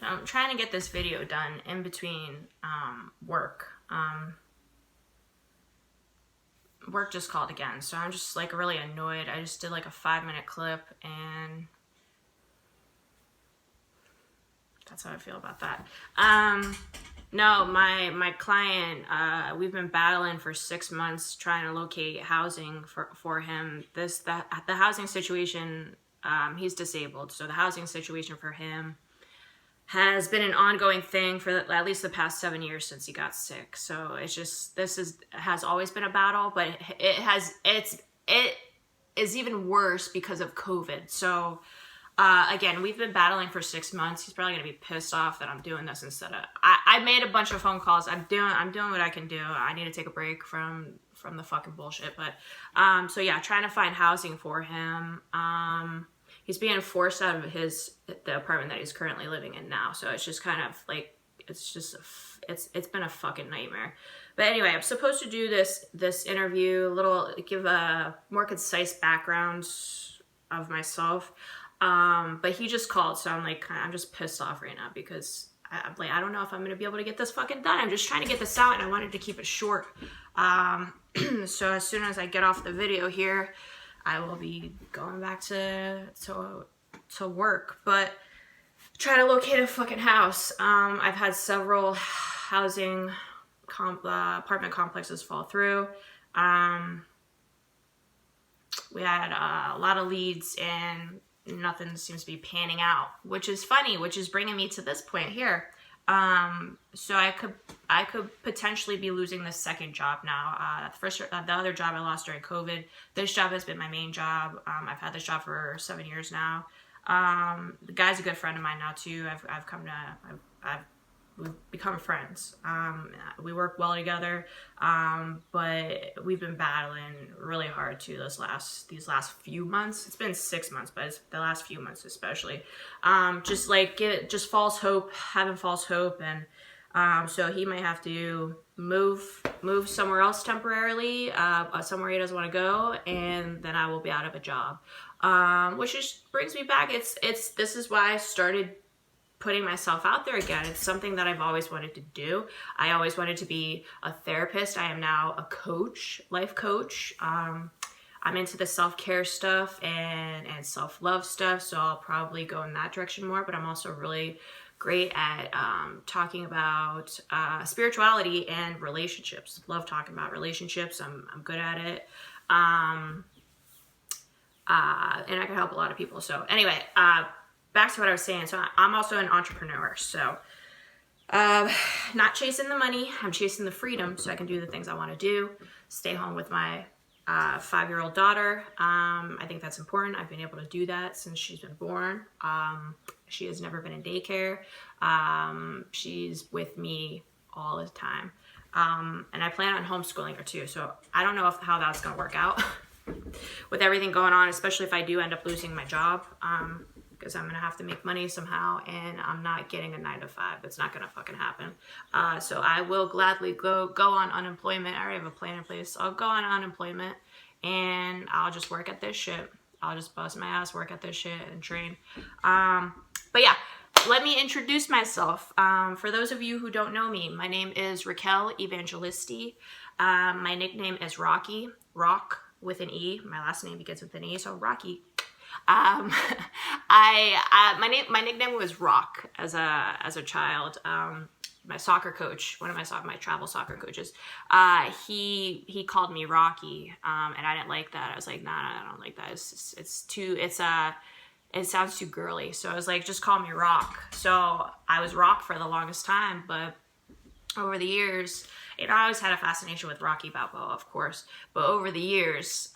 I'm trying to get this video done in between work. Work just called again, so I'm just like really annoyed. I just did like a 5-minute clip, and that's how I feel about that. No, my client, we've been battling for 6 months trying to locate housing for him. The housing situation, he's disabled, so the housing situation for him has been an ongoing thing for at least the past 7 years since he got sick. So it's just, has always been a battle, but it is even worse because of COVID. So again, we've been battling for 6 months. He's probably gonna be pissed off that I'm doing this instead of, I made a bunch of phone calls. I'm doing what I can do. I need to take a break from the fucking bullshit. But so yeah, trying to find housing for him. He's being forced out of the apartment that he's currently living in now. So it's just kind of like, it's been a fucking nightmare. But anyway, I'm supposed to do this interview, give a more concise background of myself. But he just called, so I'm just pissed off right now because I don't know if I'm gonna be able to get this fucking done. I'm just trying to get this out, and I wanted to keep it short. So as soon as I get off the video here, I will be going back to work. But try to locate a fucking house. I've had several housing apartment complexes fall through. We had a lot of leads, and nothing seems to be panning out, which is funny, which is bringing me to this point here. So I could potentially be losing this second job now. The other job I lost during COVID. This job has been my main job. I've had this job for 7 years now. The guy's a good friend of mine now too. We've become friends. We work well together, but we've been battling really hard too these last few months. It's been 6 months, but it's the last few months especially. Just false hope, having false hope, and so he might have to move somewhere else temporarily, somewhere he doesn't want to go, and then I will be out of a job. Which just brings me back. This is why I started putting myself out there again. It's something that I've always wanted to do. I always wanted to be a therapist. I am now a coach, life coach. I'm into the self-care stuff and self-love stuff, so I'll probably go in that direction more, but I'm also really great at talking about spirituality and relationships. Love talking about relationships. I'm good at it. And I can help a lot of people. So anyway, back to what I was saying. So I'm also an entrepreneur. So not chasing the money. I'm chasing the freedom so I can do the things I want to do. Stay home with my 5-year-old daughter. I think that's important. I've been able to do that since she's been born. She has never been in daycare. She's with me all the time. And I plan on homeschooling her too. So I don't know how that's going to work out with everything going on, especially if I do end up losing my job. Because I'm gonna have to make money somehow, and I'm not getting a 9-to-5. It's not gonna fucking happen. So I will gladly go on unemployment. I already have a plan in place. I'll go on unemployment, and I'll just work at this shit. I'll just bust my ass, work at this shit, and train. But yeah, let me introduce myself. For those of you who don't know me, my name is RockE Evangelisti. My nickname is RockE, Rock with an E. My last name begins with an E, so RockE. My nickname was Rock as a child. My soccer coach, one of my travel soccer coaches, he called me Rocky, and I didn't like that. I was like, nah, I don't like that. It sounds too girly. So I was like, just call me Rock. So I was Rock for the longest time, but over the years, I always had a fascination with Rocky Balboa, of course, but over the years,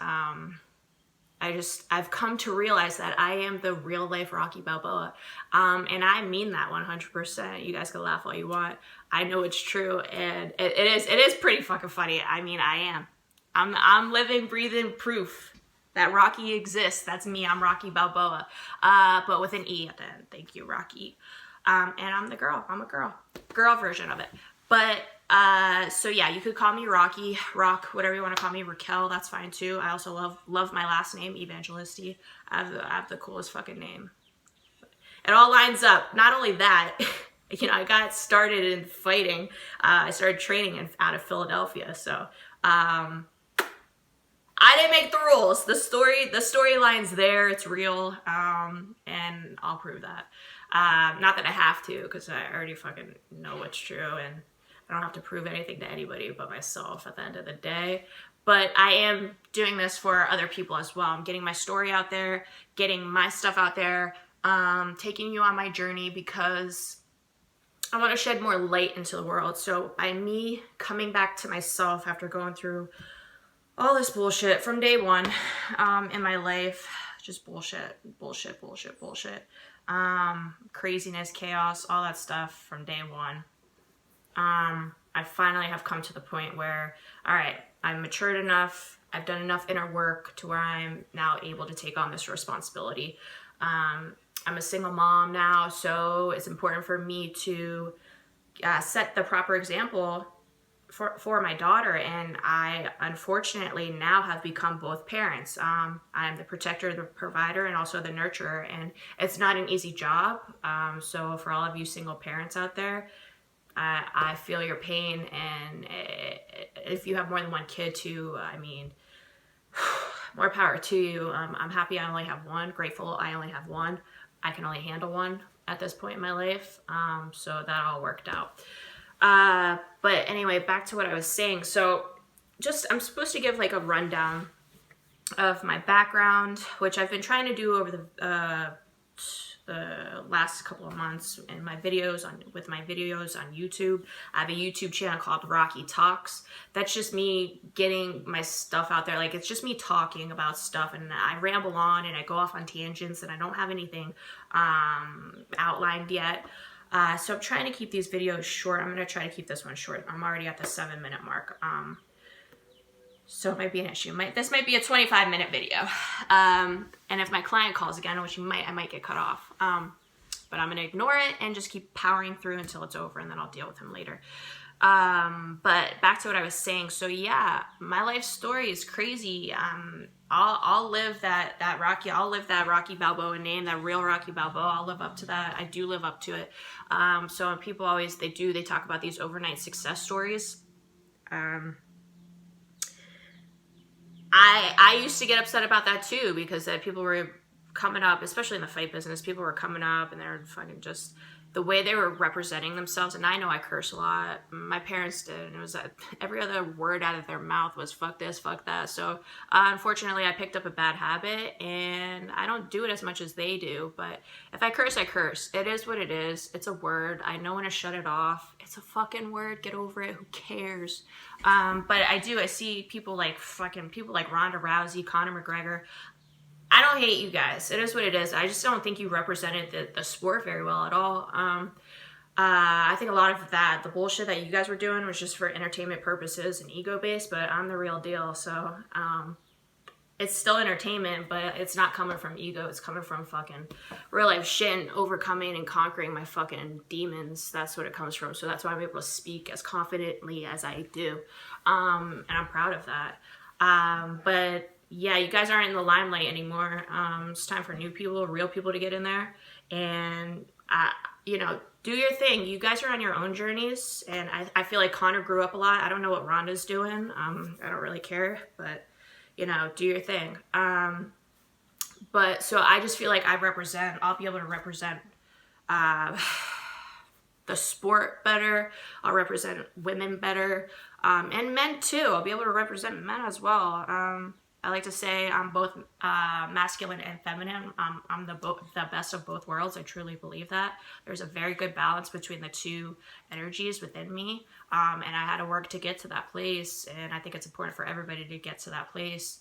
I've come to realize that I am the real life Rocky Balboa. And I mean that 100%. You guys can laugh all you want. I know it's true. And it is pretty fucking funny. I mean, I am. I'm living, breathing proof that Rocky exists. That's me. I'm Rocky Balboa. But with an E at the end. Thank you, Rocky. And I'm the girl. I'm a girl. Girl version of it. But so yeah, you could call me Rocky, Rock, whatever you want to call me. Raquel, that's fine too. I also love my last name, Evangelisti. I have the coolest fucking name. It all lines up. Not only that, You know, I got started in fighting. I started training out of Philadelphia. So I didn't make the rules. The storyline's there. It's real. And I'll prove that. Not that I have to, because I already fucking know what's true, and I don't have to prove anything to anybody but myself at the end of the day. But I am doing this for other people as well. I'm getting my story out there, getting my stuff out there, taking you on my journey, because I want to shed more light into the world. So by me coming back to myself after going through all this bullshit from day one in my life, just bullshit, craziness, chaos, all that stuff from day one. I finally have come to the point where, all right, I'm matured enough, I've done enough inner work to where I'm now able to take on this responsibility. I'm a single mom now, so it's important for me to set the proper example for my daughter, and I unfortunately now have become both parents. I'm the protector, the provider, and also the nurturer, and it's not an easy job. So for all of you single parents out there, I feel your pain, and if you have more than one kid too, I mean, more power to you. I'm happy I only have one, grateful I only have one. I can only handle one at this point in my life, so that all worked out. But anyway, back to what I was saying. So I'm supposed to give like a rundown of my background, which I've been trying to do over the last couple of months in my videos with my videos on YouTube. I have a YouTube channel called RockE Talks. That's just me getting my stuff out there. Like, it's just me talking about stuff, and I ramble on and I go off on tangents, and I don't have anything outlined yet. So I'm trying to keep these videos short. I'm going to try to keep this one short. I'm already at the 7-minute mark. So it might be an issue. This might be a 25-minute video. And if my client calls again, which I might get cut off. But I'm going to ignore it and just keep powering through until it's over, and then I'll deal with him later. But back to what I was saying. So yeah, my life story is crazy. I'll live that RockE. I'll live that Rocky Balboa name, that real Rocky Balboa. I'll live up to that. I do live up to it. So when people always, they talk about these overnight success stories. I used to get upset about that too, because people were coming up, especially in the fight business, people were coming up and they're fucking just, the way they were representing themselves. And I know I curse a lot. My parents did. And it was every other word out of their mouth was fuck this, fuck that. So unfortunately, I picked up a bad habit, and I don't do it as much as they do. But if I curse, I curse. It is what it is. It's a word. I know when to shut it off. It's a fucking word. Get over it. Who cares? But I see people like Ronda Rousey, Conor McGregor. I don't hate you guys. It is what it is. I just don't think you represented the sport very well at all. I think a lot of the bullshit that you guys were doing was just for entertainment purposes and ego-based, but I'm the real deal. So it's still entertainment, but it's not coming from ego. It's coming from fucking real life shit and overcoming and conquering my fucking demons. That's what it comes from. So that's why I'm able to speak as confidently as I do. And I'm proud of that. But yeah, you guys aren't in the limelight anymore. It's time for new people, real people to get in there. And, do your thing. You guys are on your own journeys. And I feel like Conor grew up a lot. I don't know what Ronda's doing. I don't really care. But, do your thing. But so I just feel like I'll be able to represent the sport better. I'll represent women better. And men too. I'll be able to represent men as well. I like to say I'm both masculine and feminine. I'm the best of both worlds. I truly believe that. There's a very good balance between the two energies within me. And I had to work to get to that place. And I think it's important for everybody to get to that place.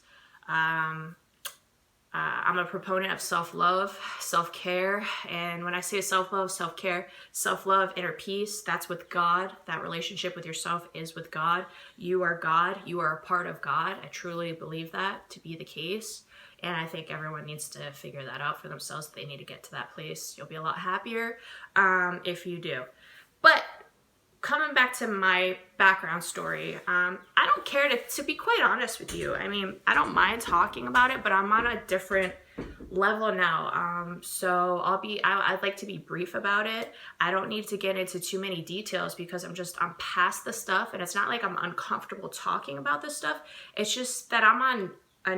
I'm a proponent of self-love, self-care. And when I say self-love, self-care, self-love, inner peace, that's with God. That relationship with yourself is with God. You are God. You are a part of God. I truly believe that to be the case. And I think everyone needs to figure that out for themselves. They need to get to that place. You'll be a lot happier if you do. But coming back to my background story, I don't care to be quite honest with you. I mean, I don't mind talking about it, but I'm on a different level now. So I'd like to be brief about it. I don't need to get into too many details because I'm past the stuff, and it's not like I'm uncomfortable talking about this stuff. It's just that I'm at a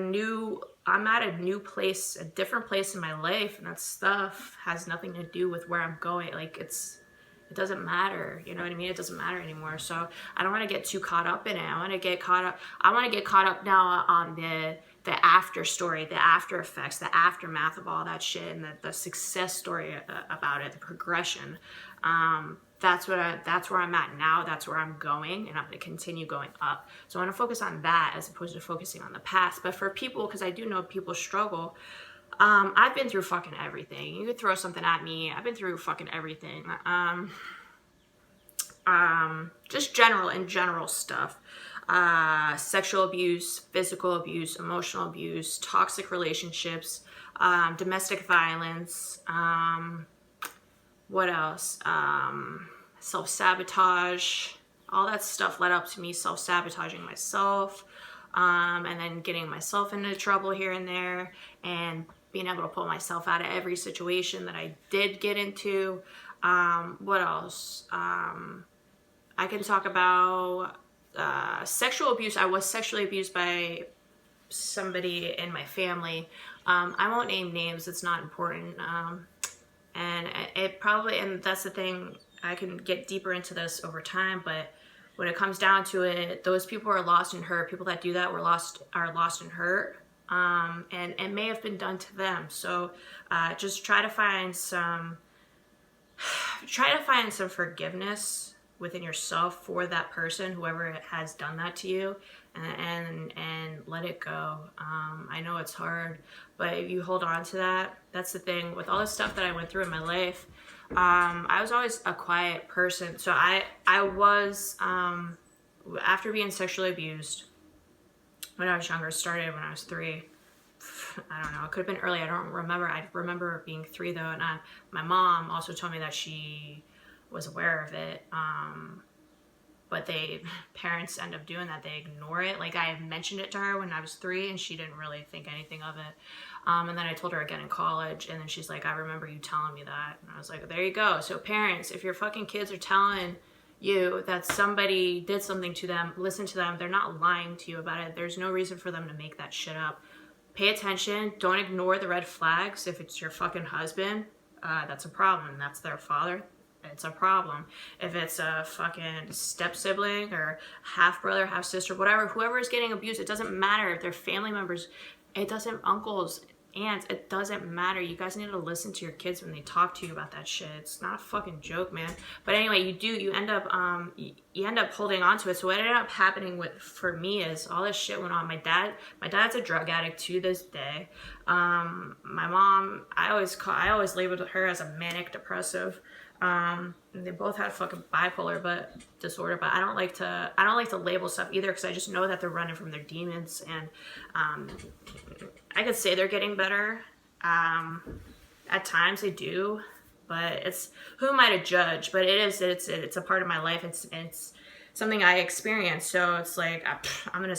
new place, a different place in my life, and that stuff has nothing to do with where I'm going. Like it doesn't matter, you know what I mean? It doesn't matter anymore. So I don't want to get too caught up in it. I want to get caught up now on the after story, the after effects, the aftermath of all that shit, and the success story about it, the progression. That's where I'm at now. That's where I'm going, and I'm going to continue going up. So I want to focus on that as opposed to focusing on the past. But for people, because I do know people struggle, I've been through fucking everything. You could throw something at me. I've been through fucking everything. Just general stuff. Sexual abuse, physical abuse, emotional abuse, toxic relationships, domestic violence, what else? Self-sabotage. All that stuff led up to me self-sabotaging myself, and then getting myself into trouble here and there, and being able to pull myself out of every situation that I did get into. What else? I can talk about sexual abuse. I was sexually abused by somebody in my family. I won't name names. It's not important. And that's the thing, I can get deeper into this over time, but when it comes down to it, those people are lost and hurt. People that do that are lost and hurt. And it may have been done to them. So just try to find some forgiveness within yourself for that person, whoever has done that to you, and let it go. I know it's hard, but if you hold on to that, that's the thing with all the stuff that I went through in my life. I was always a quiet person. So I was, after being sexually abused when I was younger, started when I was 3. I don't know, it could have been early, I don't remember. I remember being 3 though, and my mom also told me that she was aware of it, but parents end up doing that, they ignore it. Like, I mentioned it to her when I was 3 and she didn't really think anything of it, and then I told her again in college, and then she's like, I remember you telling me that. And I was like, there you go. So parents, if your fucking kids are telling you that somebody did something to them, listen to them. They're not lying to you about it. There's no reason for them to make that shit up. Pay attention. Don't ignore the red flags. If it's your fucking husband, that's a problem. That's their father. It's a problem. If it's a fucking step sibling or half brother, half sister, whatever, whoever is getting abused, it doesn't matter. If they're family members, uncles, aunts, it doesn't matter. You guys need to listen to your kids when they talk to you about that shit. It's not a fucking joke, man. But anyway, you end up holding on to it. So what ended up happening for me is all this shit went on. My dad's a drug addict to this day. My mom, I always labeled her as a manic depressive. They both had fucking bipolar disorder, but I don't like to label stuff either, because I just know that they're running from their demons, and I could say they're getting better. At times they do, but who am I to judge? But it's a part of my life. It's something I experienced, so it's like I'm gonna